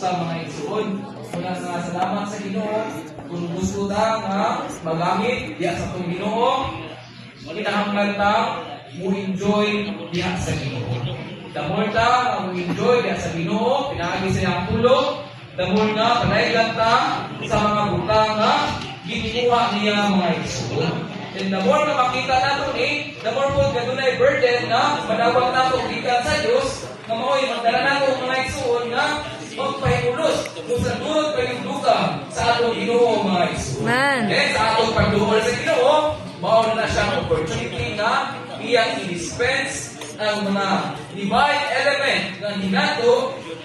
sa mga igsoon. Una nga salamat sa Ginoo kung gusto ta nga magamit diha sa atong Ginoo, kinahanglan ta mo enjoy diha sa Ginoo. The more ta mo enjoy diha sa Ginoo, pinaagi sa iyang pulo, the more nga panaygan ta sa mga butang nga ginimuha niya mga igsoon. And the more na makita nato the more po gadunay burden na madawat nato gikan sa Dios, nga mao'y magdala nato mga igsoon nga magpahimulos kung sa durot pa yung duka sa atong Ginoo mga igsoon. Then sa atong pagduol sa Ginoo, mao na siyang opportunity na iyang i-dispense ang mga divine element nga hinato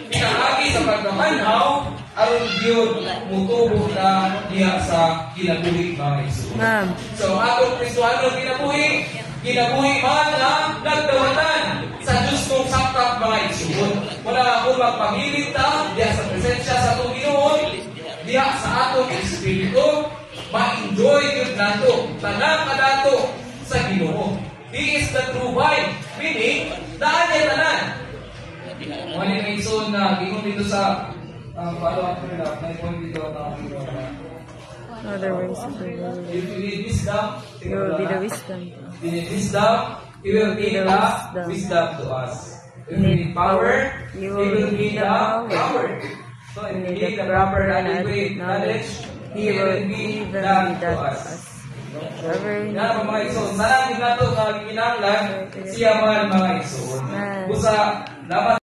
pinaagi sa pagkamanhaw aron gyud mutubo na diha sa kinabuhi mga igsoon. So atong Kristohanon kinabuhi man na nagdawatan sa Dios kong saktak mga igsoon. Wala akong magpamilit ta diha sa presensya sa atong Ginoo, diha sa atong espiritu, ma-enjoy gyud nato tanang kadato sa Ginoo. He is the true vine, meaning daan niya tanan. Wala yung igsoon na gingon dito sa follow-up nila, may point dito na other ways of the world. If you need wisdom, You will be the wisdom. if you need wisdom, He will be the wisdom to us. If you need power, He will be the power. So if you need the proper adequate knowledge, He will be that to us. Yan mga igsoon, sarang nato nga kinahanglan siya man mga igsoon. Busa dapat